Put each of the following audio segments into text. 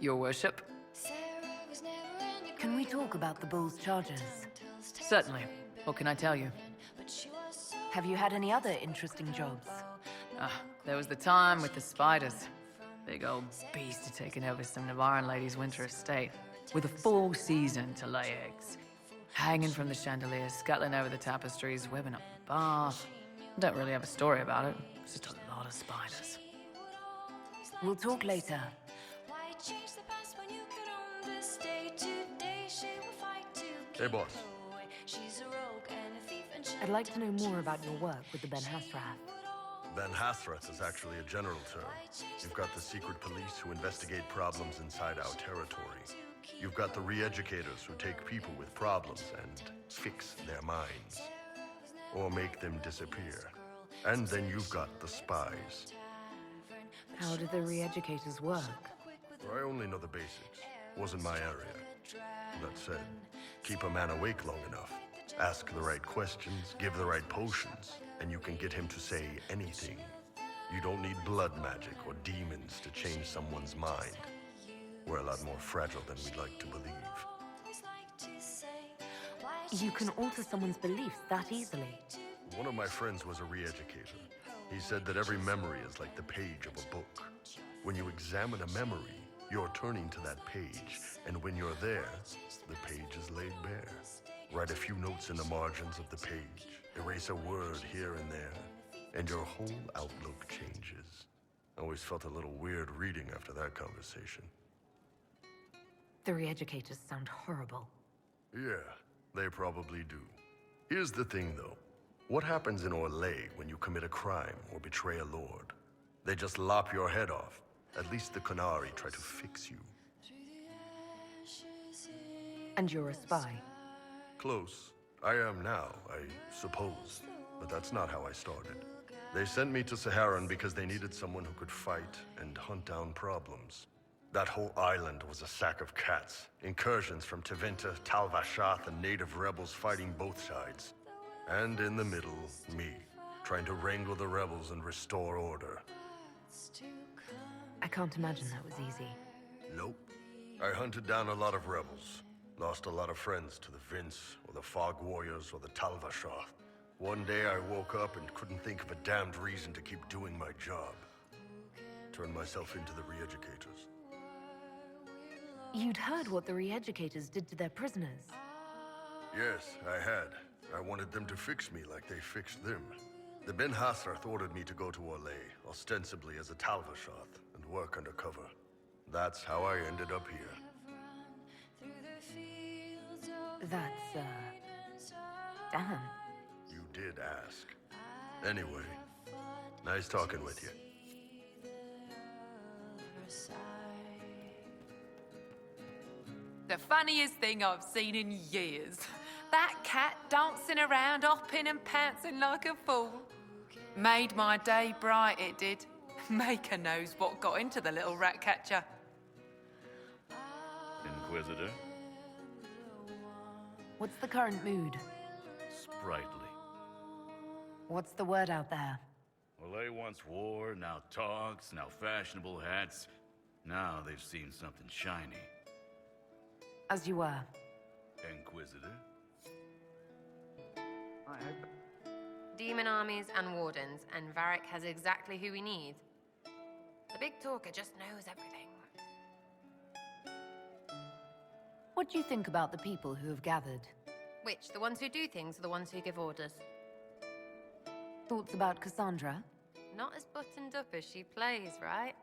Your worship? Can we talk about the bull's charges? Certainly. What can I tell you? Have you had any other interesting jobs? There was the time with the spiders. Big old beast had taken over some Navarran lady's winter estate, with a full season to lay eggs. Hanging from the chandeliers, scuttling over the tapestries, webbing up the bath. Don't really have a story about it. It's just a lot of spiders. We'll talk later. Hey, boss. I'd like to know more about your work with the Ben Hasrath. Ben Hasrath is actually a general term. You've got the secret police who investigate problems inside our territory. You've got the re-educators who take people with problems and fix their minds. Or make them disappear. And then you've got the spies. How do the re-educators work? I only know the basics. Wasn't my area. That said, keep a man awake long enough. Ask the right questions, give the right potions, and you can get him to say anything. You don't need blood magic or demons to change someone's mind. We're a lot more fragile than we'd like to believe. You can alter someone's beliefs that easily. One of my friends was a re-educator. He said that every memory is like the page of a book. When you examine a memory, you're turning to that page, and when you're there, the page is laid bare. Write a few notes in the margins of the page, erase a word here and there, and your whole outlook changes. I always felt a little weird reading after that conversation. The re-educators sound horrible. Yeah, they probably do. Here's the thing, though. What happens in Orlais when you commit a crime or betray a lord? They just lop your head off. At least the Qunari try to fix you. And you're a spy? Close. I am now, I suppose. But that's not how I started. They sent me to Saharan because they needed someone who could fight and hunt down problems. That whole island was a sack of cats. Incursions from Tevinter, Tal Vashath, and native rebels fighting both sides. And in the middle, me, trying to wrangle the rebels and restore order. I can't imagine that was easy. Nope. I hunted down a lot of rebels. Lost a lot of friends to the Vince, or the Fog Warriors, or the Tal Vashath. One day I woke up and couldn't think of a damned reason to keep doing my job. Turned myself into the re-educators. You'd heard what the re-educators did to their prisoners. Yes, I had. I wanted them to fix me like they fixed them. The Ben Hasrath ordered me to go to Orlais, ostensibly as a Tal Vashath, and work undercover. That's how I ended up here. That's, damn. You did ask. Anyway, nice talking with you. The funniest thing I've seen in years. That cat dancing around, hopping and pouncing like a fool. Made my day bright, it did. Maker knows what got into the little rat catcher. Inquisitor? What's the current mood? Sprightly. What's the word out there? Well, they once wore, now talks, now fashionable hats. Now they've seen something shiny. As you were. Inquisitor? Demon armies and wardens, and Varric has exactly who we need. The big talker just knows everything. What do you think about the people who have gathered? Which, the ones who do things or the ones who give orders? Thoughts about Cassandra? Not as buttoned up as she plays, right?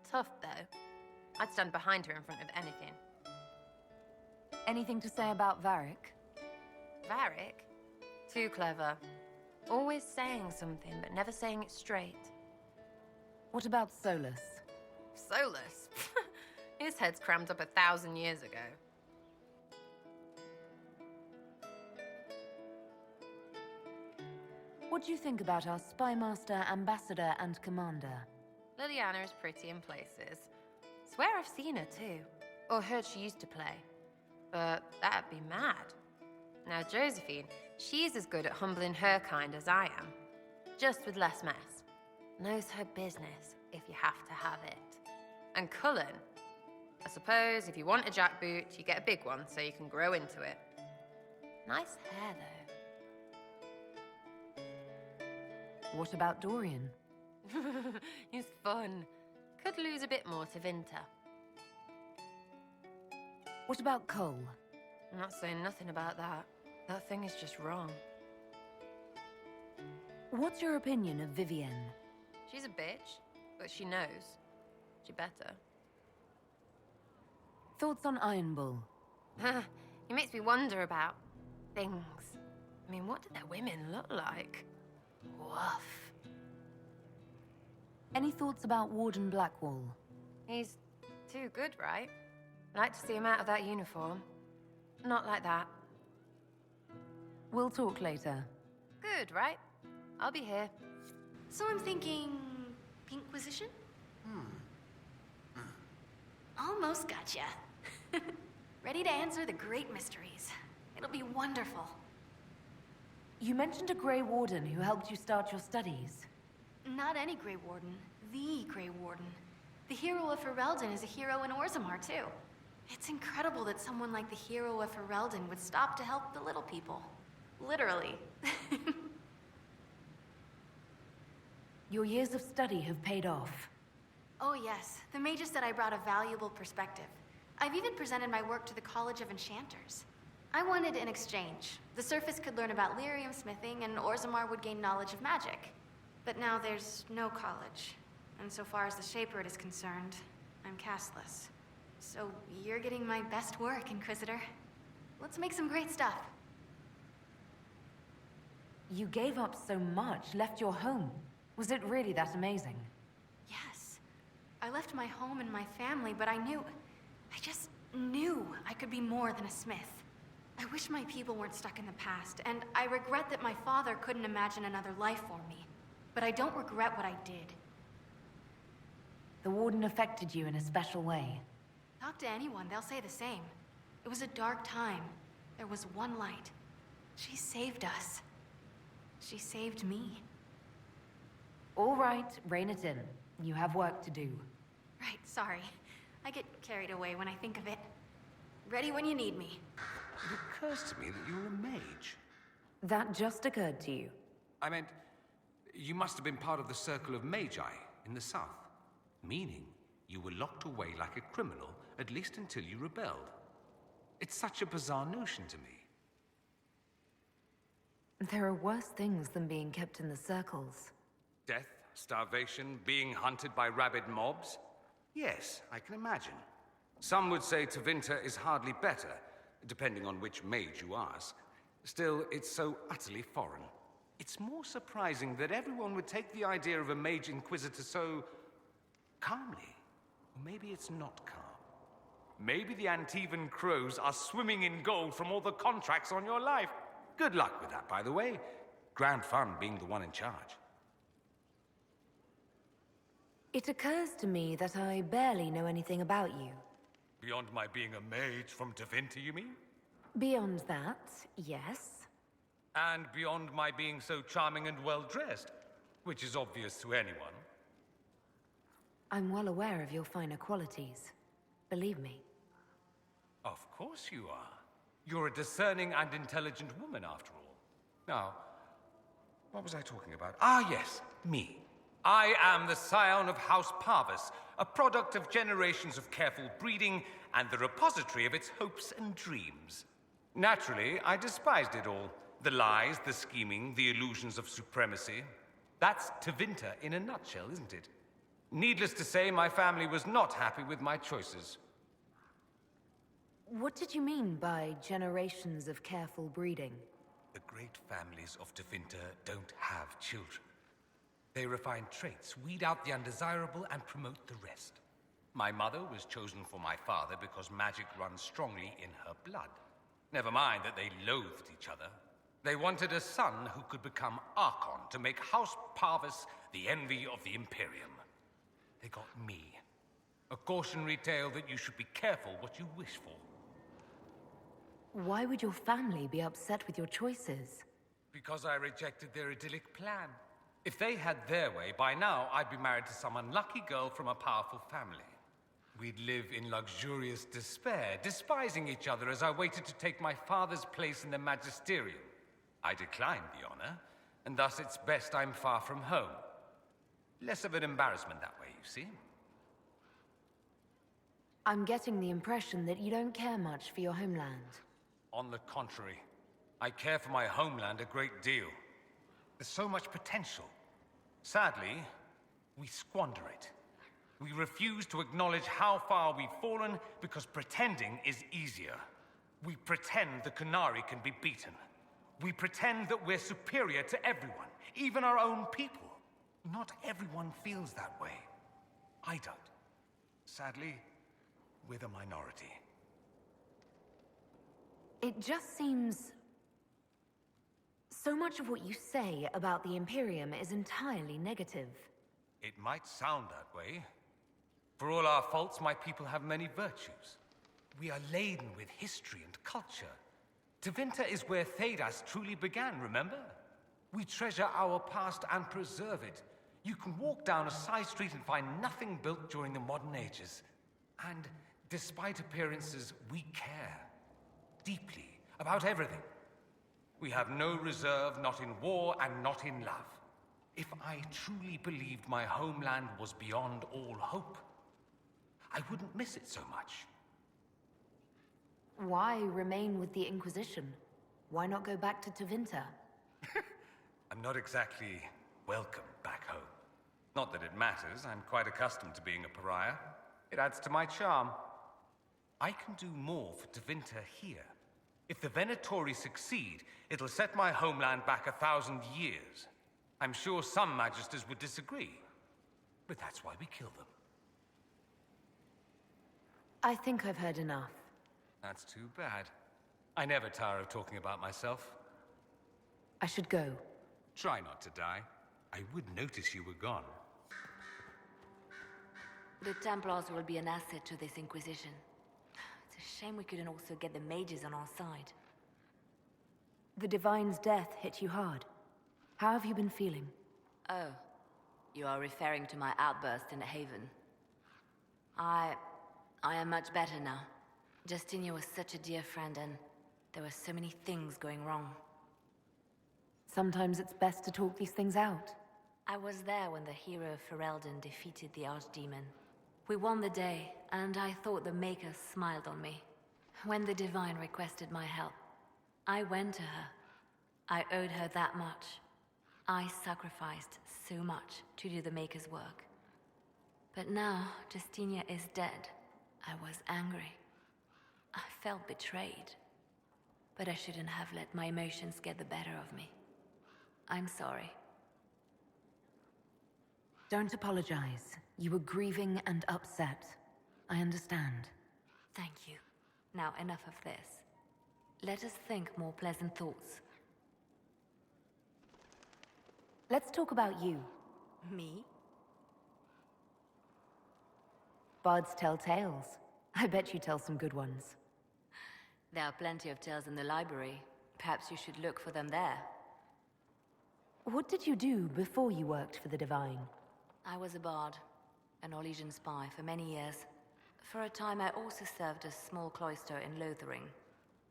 Tough, though. I'd stand behind her in front of anything. Anything to say about Varric? Varric? Too clever. Always saying something, but never saying it straight. What about Solus? Solus? His head's crammed up 1,000 years ago. What do you think about our spymaster, ambassador, and commander? Liliana is pretty in places. Swear I've seen her too. Or heard she used to play. But that'd be mad. Now Josephine, she's as good at humbling her kind as I am. Just with less mess. Knows her business, if you have to have it. And Cullen? I suppose if you want a jackboot, you get a big one so you can grow into it. Nice hair, though. What about Dorian? He's fun. Could lose a bit more to Vinter. What about Cole? I'm not saying nothing about that. That thing is just wrong. What's your opinion of Vivienne? She's a bitch, but she knows. She better. Thoughts on Iron Bull? It makes me wonder about things. I mean, what do their women look like? Woof. Any thoughts about Warden Blackwall? He's too good, right? I'd like to see him out of that uniform. Not like that. We'll talk later. Good, right? I'll be here. So I'm thinking... Inquisition? Almost gotcha. Ready to answer the great mysteries. It'll be wonderful. You mentioned a Grey Warden who helped you start your studies. Not any Grey Warden. The Grey Warden. The hero of Ferelden is a hero in Orzammar, too. It's incredible that someone like the hero of Ferelden would stop to help the little people. Literally. Your years of study have paid off. Oh yes, the mages said I brought a valuable perspective. I've even presented my work to the College of Enchanters. I wanted an exchange. The Surface could learn about lyrium smithing, and Orzammar would gain knowledge of magic. But now there's no college. And so far as the Shaper is concerned, I'm castless. So you're getting my best work, Inquisitor. Let's make some great stuff. You gave up so much, left your home. Was it really that amazing? Yes. I left my home and my family, but I just knew I could be more than a smith. I wish my people weren't stuck in the past, and I regret that my father couldn't imagine another life for me. But I don't regret what I did. The Warden affected you in a special way. Talk to anyone, they'll say the same. It was a dark time. There was one light. She saved us. She saved me. All right, rein it in. You have work to do. Right, sorry. I get carried away when I think of it. Ready when you need me. It occurs to me that you're a mage. That just occurred to you. I meant, you must have been part of the Circle of Magi in the south. Meaning, you were locked away like a criminal, at least until you rebelled. It's such a bizarre notion to me. There are worse things than being kept in the circles. Death, starvation, being hunted by rabid mobs? Yes, I can imagine. Some would say Tevinter is hardly better, depending on which mage you ask. Still, it's so utterly foreign. It's more surprising that everyone would take the idea of a mage inquisitor so... calmly. Or maybe it's not calm. Maybe the Antivan crows are swimming in gold from all the contracts on your life. Good luck with that, by the way. Grand fun being the one in charge. It occurs to me that I barely know anything about you. Beyond my being a mage from Tevinter, you mean? Beyond that, yes. And beyond my being so charming and well-dressed, which is obvious to anyone. I'm well aware of your finer qualities. Believe me. Of course you are. You're a discerning and intelligent woman, after all. Now, what was I talking about? Ah, yes, me. I am the scion of House Parvis, a product of generations of careful breeding and the repository of its hopes and dreams. Naturally, I despised it all. The lies, the scheming, the illusions of supremacy. That's Tevinter in a nutshell, isn't it? Needless to say, my family was not happy with my choices. What did you mean by generations of careful breeding? The great families of Tevinter don't have children. They refine traits, weed out the undesirable, and promote the rest. My mother was chosen for my father because magic runs strongly in her blood. Never mind that they loathed each other. They wanted a son who could become Archon to make House Parvis the envy of the Imperium. They got me. A cautionary tale that you should be careful what you wish for. Why would your family be upset with your choices? Because I rejected their idyllic plan. If they had their way, by now I'd be married to some unlucky girl from a powerful family. We'd live in luxurious despair, despising each other as I waited to take my father's place in the magisterium. I declined the honor, and thus it's best I'm far from home. Less of an embarrassment that way, you see. I'm getting the impression that you don't care much for your homeland. On the contrary, I care for my homeland a great deal. There's so much potential. Sadly, we squander it. We refuse to acknowledge how far we've fallen because pretending is easier. We pretend the Canary can be beaten. We pretend that we're superior to everyone, even our own people. Not everyone feels that way. I don't. Sadly, we're the minority. It just seems... So much of what you say about the Imperium is entirely negative. It might sound that way. For all our faults, my people have many virtues. We are laden with history and culture. Tevinter is where Thedas truly began, remember? We treasure our past and preserve it. You can walk down a side street and find nothing built during the modern ages. And despite appearances, we care. Deeply. About everything. We have no reserve, not in war and not in love. If I truly believed my homeland was beyond all hope, I wouldn't miss it so much. Why remain with the Inquisition? Why not go back to Tevinter? I'm not exactly welcome back home. Not that it matters, I'm quite accustomed to being a pariah. It adds to my charm. I can do more for Tevinter here. If the Venatori succeed, it'll set my homeland back 1,000 years. I'm sure some magisters would disagree, but that's why we kill them. I think I've heard enough. That's too bad. I never tire of talking about myself. I should go. Try not to die. I would notice you were gone. The Templars will be an asset to this Inquisition. It's a shame we couldn't also get the mages on our side. The Divine's death hit you hard. How have you been feeling? Oh, you are referring to my outburst in the Haven. I am much better now. Justinia was such a dear friend, and there were so many things going wrong. Sometimes it's best to talk these things out. I was there when the hero of Ferelden defeated the Archdemon. We won the day, and I thought the Maker smiled on me. When the Divine requested my help, I went to her. I owed her that much. I sacrificed so much to do the Maker's work. But now, Justinia is dead. I was angry. I felt betrayed. But I shouldn't have let my emotions get the better of me. I'm sorry. Don't apologize. You were grieving and upset. I understand. Thank you. Now enough of this. Let us think more pleasant thoughts. Let's talk about you. Me? Bards tell tales. I bet you tell some good ones. There are plenty of tales in the library. Perhaps you should look for them there. What did you do before you worked for the Divine? I was a bard, an Orlesian spy for many years. For a time I also served a small cloister in Lothering.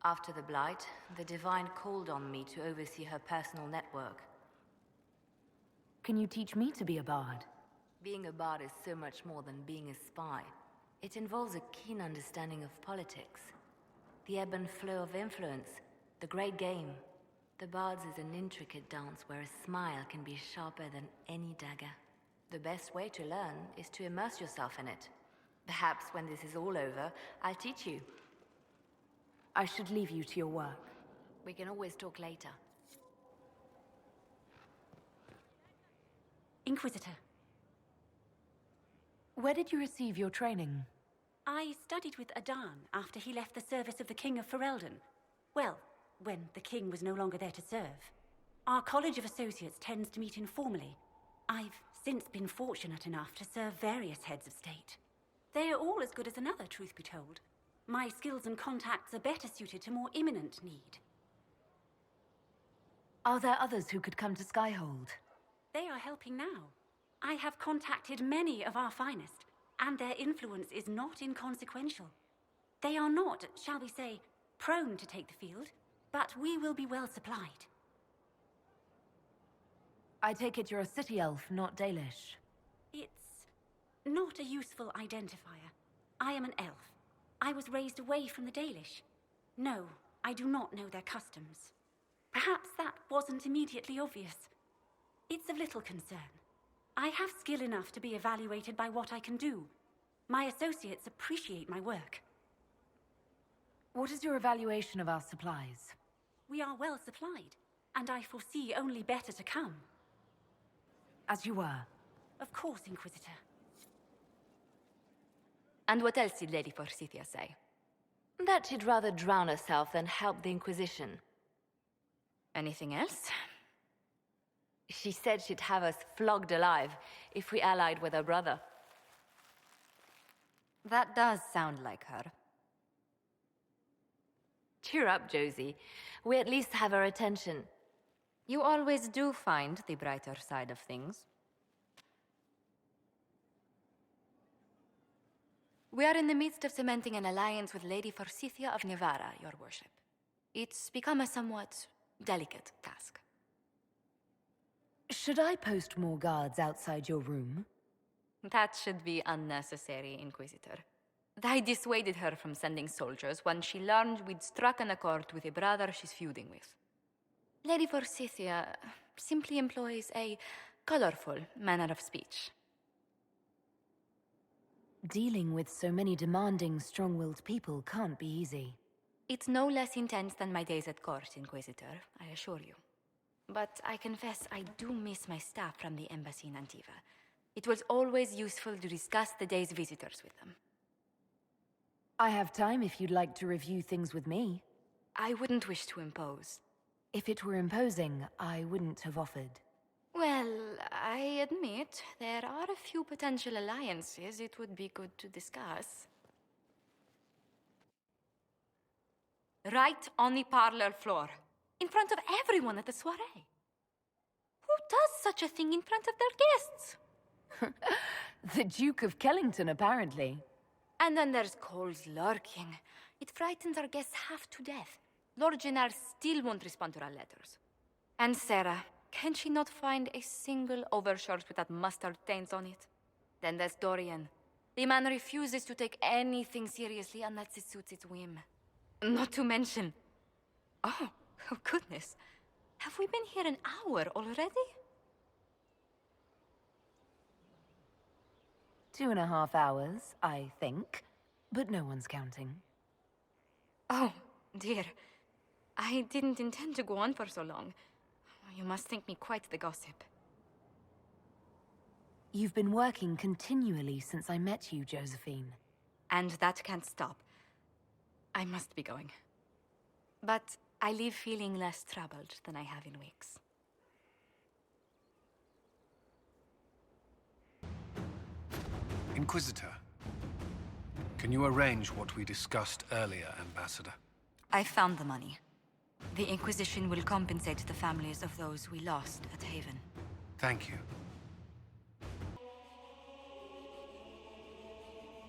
After the Blight, the Divine called on me to oversee her personal network. Can you teach me to be a bard? Being a bard is so much more than being a spy. It involves a keen understanding of politics. The ebb and flow of influence, the great game. The bard's is an intricate dance where a smile can be sharper than any dagger. The best way to learn is to immerse yourself in it. Perhaps when this is all over, I'll teach you. I should leave you to your work. We can always talk later. Inquisitor. Where did you receive your training? I studied with Adan after he left the service of the King of Ferelden. Well, when the King was no longer there to serve. Our College of Associates tends to meet informally. I've since been fortunate enough to serve various heads of state. They are all as good as another, truth be told. My skills and contacts are better suited to more imminent need. Are there others who could come to Skyhold? They are helping now. I have contacted many of our finest. and their influence is not inconsequential. They are not, shall we say, prone to take the field, but we will be well supplied. I take it you're a city elf, not Dalish. It's not a useful identifier. I am an elf. I was raised away from the Dalish. No, I do not know their customs. Perhaps that wasn't immediately obvious. It's of little concern. I have skill enough to be evaluated by what I can do. My associates appreciate my work. What is your evaluation of our supplies? We are well supplied, and I foresee only better to come. As you were. Of course, Inquisitor. And what else did Lady Forsythia say? That she'd rather drown herself than help the Inquisition. Anything else? She said she'd have us flogged alive if we allied with her brother. That does sound like her. Cheer up, Josie. We at least have her attention. You always do find the brighter side of things. We are in the midst of cementing an alliance with Lady Forsythia of Navarra, your worship. It's become a somewhat delicate task. Should I post more guards outside your room? That should be unnecessary, Inquisitor. I dissuaded her from sending soldiers when she learned we'd struck an accord with a brother she's feuding with. Lady Forsythia simply employs a colorful manner of speech. Dealing with so many demanding, strong-willed people can't be easy. It's no less intense than my days at court, Inquisitor, I assure you. But I confess I do miss my staff from the embassy in Antiva. It was always useful to discuss the day's visitors with them. I have time if you'd like to review things with me. I wouldn't wish to impose. If it were imposing, I wouldn't have offered. Well, I admit there are a few potential alliances it would be good to discuss. Right on the parlor floor, in front of everyone at the soiree. Who does such a thing in front of their guests? The Duke of Kellington, apparently. And then there's Cole's lurking. It frightens our guests half to death. Lord Gennard still won't respond to our letters. And Sarah, can she not find a single overshirt with that mustard taint on it? Then there's Dorian. The man refuses to take anything seriously unless it suits its whim. Not to mention... Oh goodness. Have we been here an hour already? 2.5 hours, I think. But no one's counting. Oh, dear. I didn't intend to go on for so long. You must think me quite the gossip. You've been working continually since I met you, Josephine. And that can't stop. I must be going. But I leave feeling less troubled than I have in weeks. Inquisitor, can you arrange what we discussed earlier, Ambassador? I found the money. The Inquisition will compensate the families of those we lost at Haven. Thank you.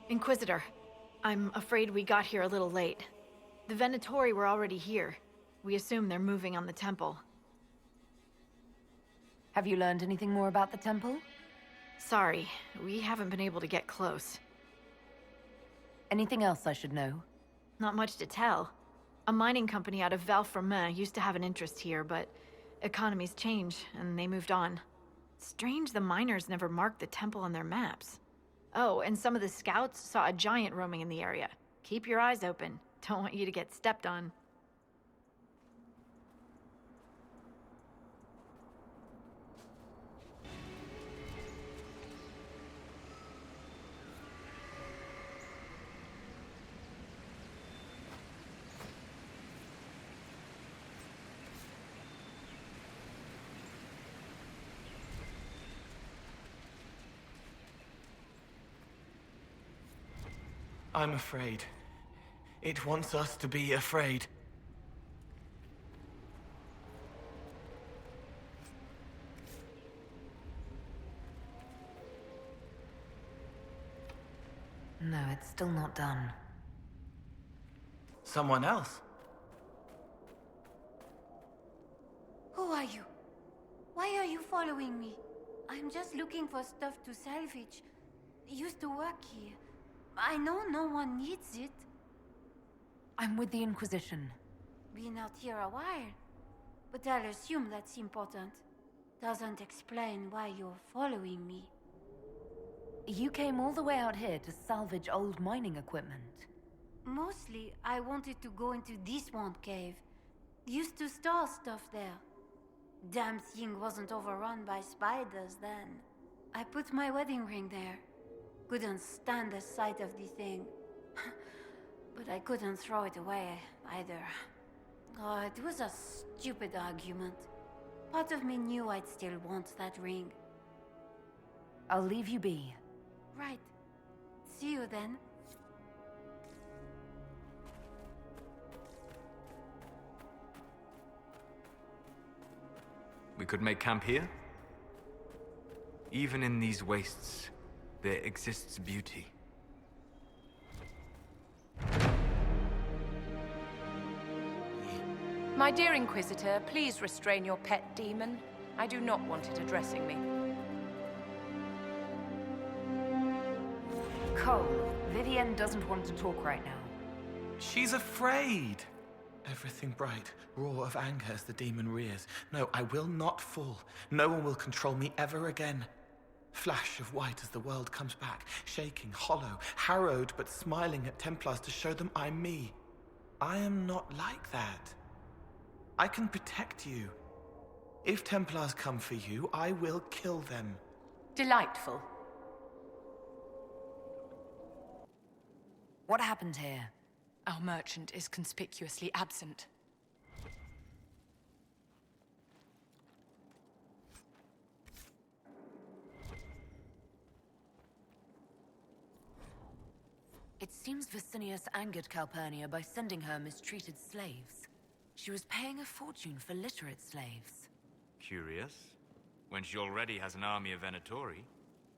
Inquisitor, I'm afraid we got here a little late. The Venatori were already here. We assume they're moving on the temple. Have you learned anything more about the temple? Sorry, we haven't been able to get close. Anything else I should know? Not much to tell. A mining company out of Val-Fermin used to have an interest here, but economies change, and they moved on. Strange the miners never marked the temple on their maps. Oh, and some of the scouts saw a giant roaming in the area. Keep your eyes open. Don't want you to get stepped on. I'm afraid. It wants us to be afraid. it's still not done. Someone else? Who are you? Why are you following me? I'm just looking for stuff to salvage. I used to work here. I know no one needs it. I'm with the Inquisition. Been out here a while. But I'll assume that's important. Doesn't explain why you're following me. You came all the way out here to salvage old mining equipment. Mostly, I wanted to go into this swamp cave. Used to store stuff there. Damn thing wasn't overrun by spiders then. I put my wedding ring there. Couldn't stand the sight of the thing. But I couldn't throw it away, either. Oh, it was a stupid argument. Part of me knew I'd still want that ring. I'll leave you be. Right. See you then. We could make camp here? Even in these wastes, there exists beauty. My dear Inquisitor, please restrain your pet demon. I do not want it addressing me. Cole, Vivienne doesn't want to talk right now. She's afraid. Everything bright, roar of anger as the demon rears. No, I will not fall. No one will control me ever again. Flash of white as the world comes back, shaking, hollow, harrowed but smiling at Templars to show them I'm me. I am not like that. I can protect you. If Templars come for you, I will kill them. Delightful. What happened here? Our merchant is conspicuously absent. It seems Vicinius angered Calpurnia by sending her mistreated slaves. She was paying a fortune for literate slaves. Curious, when she already has an army of Venatori,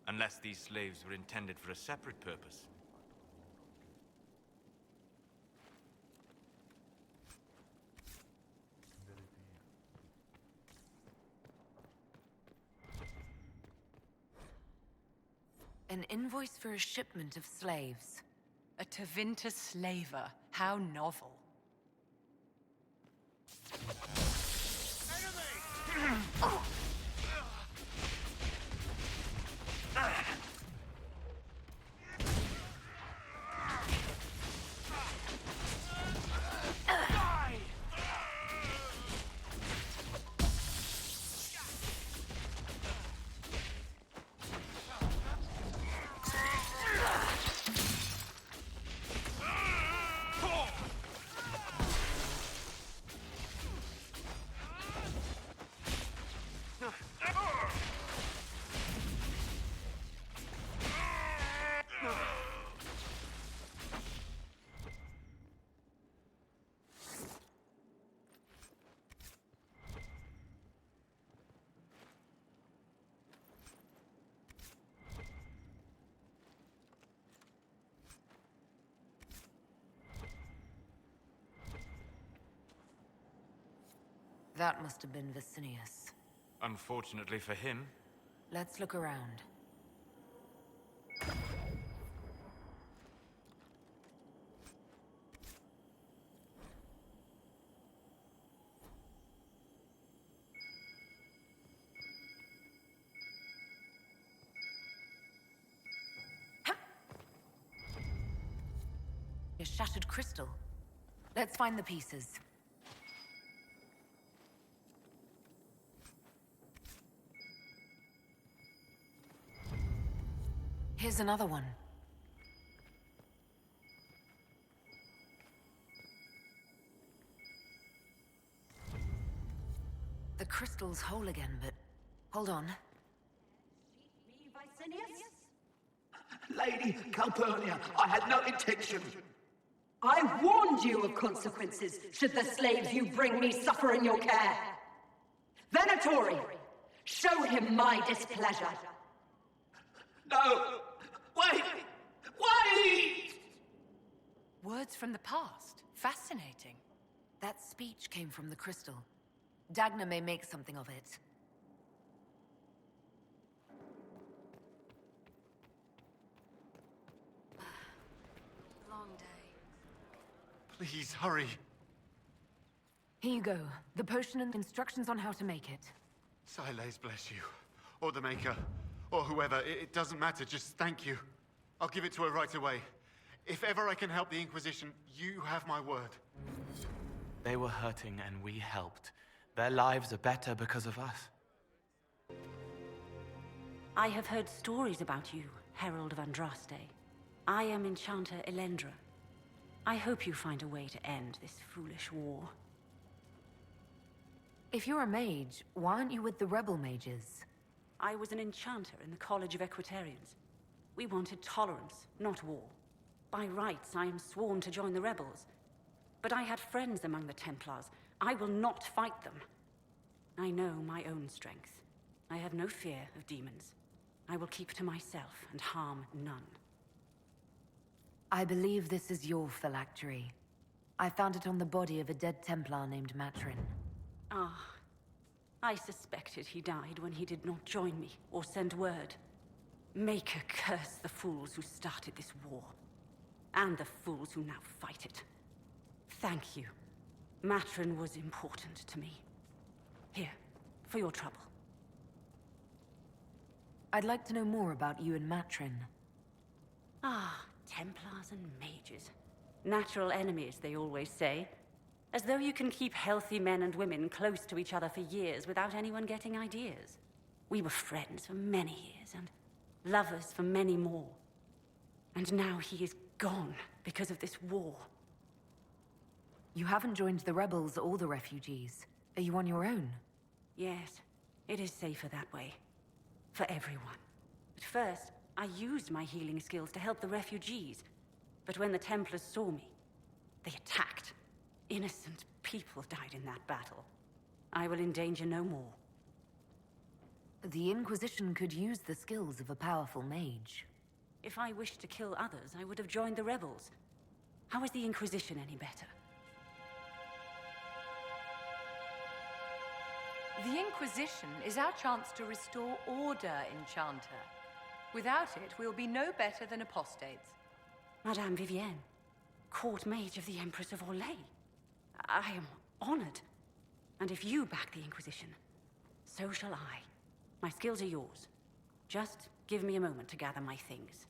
unless these slaves were intended for a separate purpose. An invoice for a shipment of slaves. A Tevinter slaver. How novel. That must have been Vicinius. Unfortunately for him. Let's look around. A shattered crystal. Let's find the pieces. Here's another one. The crystal's whole again, but hold on. Lady Calpurnia, I had no intention. I warned you of consequences should the slaves you bring me suffer in your care. Venatori, show him my displeasure. No! Wait! Wait! Words from the past. Fascinating. That speech came from the crystal. Dagna may make something of it. Long day. Please, hurry. Here you go. The potion and instructions on how to make it. Siles bless you. Or the Maker. Or whoever. It doesn't matter. Just thank you. I'll give it to her right away. If ever I can help the Inquisition, you have my word. They were hurting and we helped. Their lives are better because of us. I have heard stories about you, Herald of Andraste. I am Enchanter Elendra. I hope you find a way to end this foolish war. If you're a mage, why aren't you with the rebel mages? I was an enchanter in the College of Equitarians. We wanted tolerance, not war. By rights, I am sworn to join the rebels. But I had friends among the Templars. I will not fight them. I know my own strength. I have no fear of demons. I will keep to myself and harm none. I believe this is your phylactery. I found it on the body of a dead Templar named Matrin. Ah, I suspected he died when he did not join me or send word. Maker curse the fools who started this war. And the fools who now fight it. Thank you. Matrin was important to me. Here, for your trouble. I'd like to know more about you and Matrin. Ah, Templars and mages. Natural enemies, they always say. As though you can keep healthy men and women close to each other for years without anyone getting ideas. We were friends for many years, and lovers for many more. And now he is gone because of this war. You haven't joined the rebels or the refugees. Are you on your own? Yes, it is safer that way. For everyone. At first, I used my healing skills to help the refugees. But when the Templars saw me, they attacked. Innocent people died in that battle. I will endanger no more. The Inquisition could use the skills of a powerful mage. If I wished to kill others, I would have joined the rebels. How is the Inquisition any better? The Inquisition is our chance to restore order, Enchanter. Without it, we'll be no better than apostates. Madame Vivienne, court mage of the Empress of Orlais. I am honored. And if you back the Inquisition, so shall I. My skills are yours. Just give me a moment to gather my things.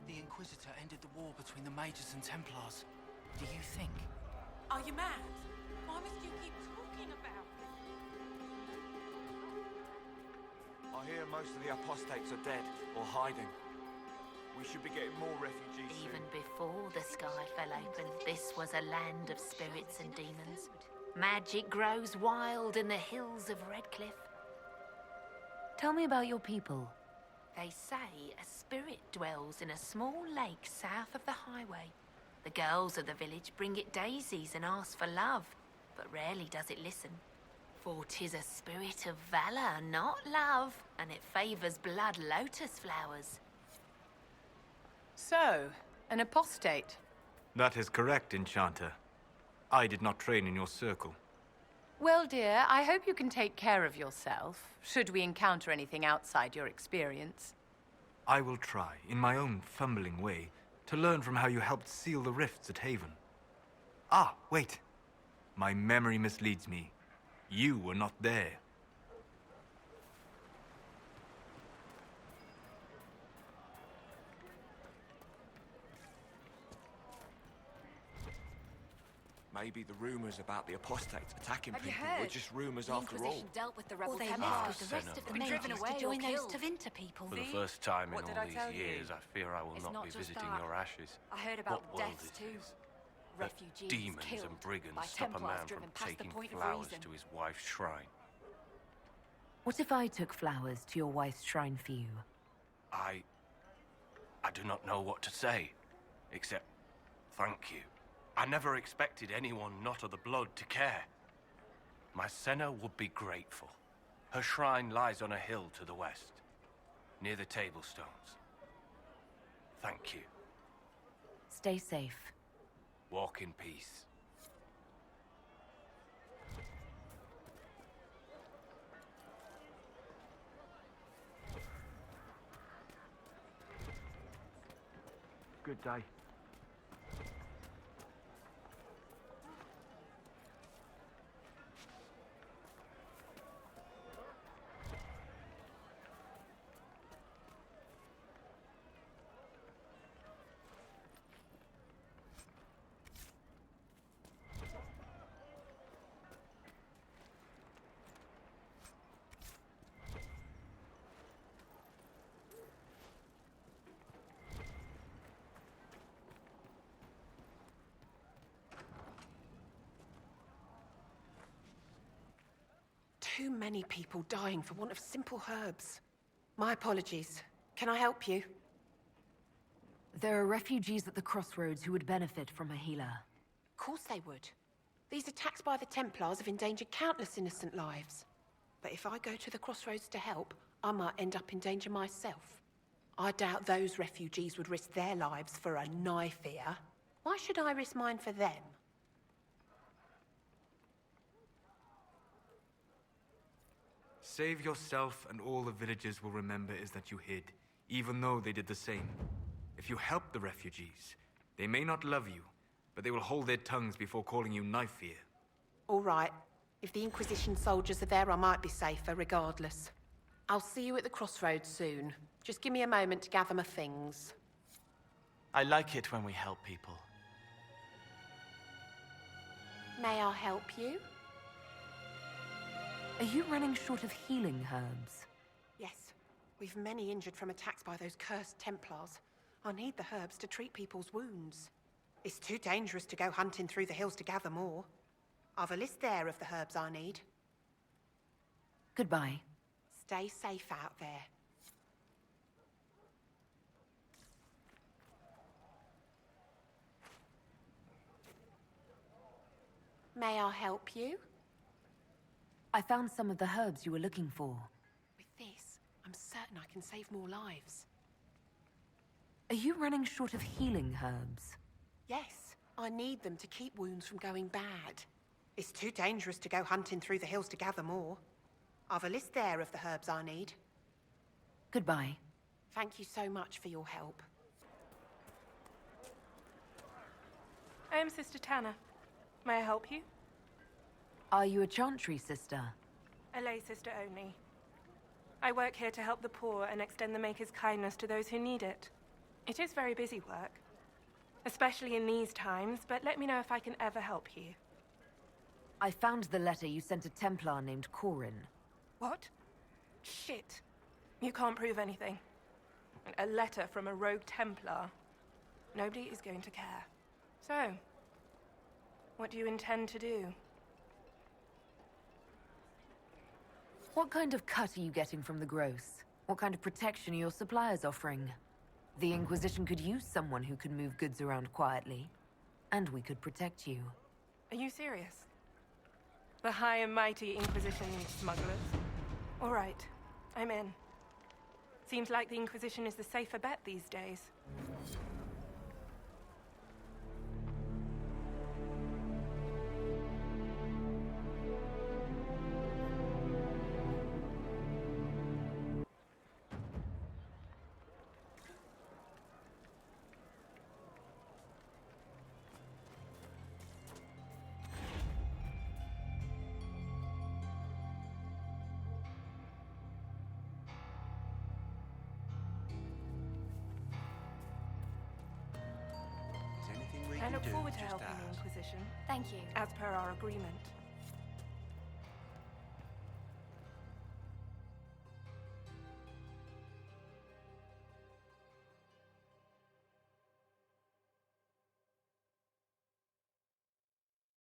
The Inquisitor ended the war between the Mages and Templars. Do you think? Are you mad? Why must you keep talking about it? I hear most of the apostates are dead or hiding. We should be getting more refugees soon. Even before the sky fell open, this was a land of spirits and demons. Magic grows wild in the hills of Redcliffe. Tell me about your people. They say a spirit dwells in a small lake south of the highway. The girls of the village bring it daisies and ask for love, but rarely does it listen. For 'tis a spirit of valor, not love, and it favors blood lotus flowers. So, an apostate. That is correct, Enchanter. I did not train in your circle. Well, dear, I hope you can take care of yourself, should we encounter anything outside your experience. I will try, in my own fumbling way, to learn from how you helped seal the rifts at Haven. Ah, wait. My memory misleads me. You were not there. Maybe the rumors about the apostates attacking Have you people were heard? just rumors The after all. Inquisition dealt with the rebel Or they Templars. left with the rest of the Been driven mages away to join or those killed. Tevinter people. For the See? first time in What all did I tell these you? years, I fear I will It's not not be just visiting that. your ashes. I heard What about world deaths is too. this? Refugees Demons killed and brigands by stop a Templars man driven from past the taking point of flowers reason. to his wife's shrine. What if I took flowers to your wife's shrine for you? I do not know what to say, except thank you. I never expected anyone not of the blood to care. My Senna would be grateful. Her shrine lies on a hill to the west, near the tablstones. Thank you. Stay safe. Walk in peace. Good day. Too many people dying for want of simple herbs. My apologies. Can I help you? There are refugees at the crossroads who would benefit from a healer. Of course they would. These attacks by the Templars have endangered countless innocent lives. But if I go to the crossroads to help, I might end up in danger myself. I doubt those refugees would risk their lives for a knife here. Why should I risk mine for them? Save yourself, and all the villagers will remember is that you hid, even though they did the same. If you help the refugees, they may not love you, but they will hold their tongues before calling you knife ear. All right. If the Inquisition soldiers are there, I might be safer regardless. I'll see you at the crossroads soon. Just give me a moment to gather my things. I like it when we help people. May I help you? Are you running short of healing herbs? Yes. We've many injured from attacks by those cursed Templars. I need the herbs to treat people's wounds. It's too dangerous to go hunting through the hills to gather more. I've a list there of the herbs I need. Goodbye. Stay safe out there. May I help you? I found some of the herbs you were looking for. With this, I'm certain I can save more lives. Are you running short of healing herbs? Yes, I need them to keep wounds from going bad. It's too dangerous to go hunting through the hills to gather more. I've a list there of the herbs I need. Goodbye. Thank you so much for your help. I am Sister Tanner. May I help you? Are you a chantry sister? A lay sister only. I work here to help the poor and extend the Maker's kindness to those who need it. It is very busy work, especially in these times, but let me know if I can ever help you. I found the letter you sent a Templar named Corin. What? Shit. You can't prove anything. A letter from a rogue Templar. Nobody is going to care. So, what do you intend to do? What kind of cut are you getting from the gross? What kind of protection are your suppliers offering? The Inquisition could use someone who can move goods around quietly. And we could protect you. Are you serious? The high and mighty Inquisition smugglers? All right, I'm in. Seems like the Inquisition is the safer bet these days. I look forward to helping the Inquisition. Thank you. As per our agreement.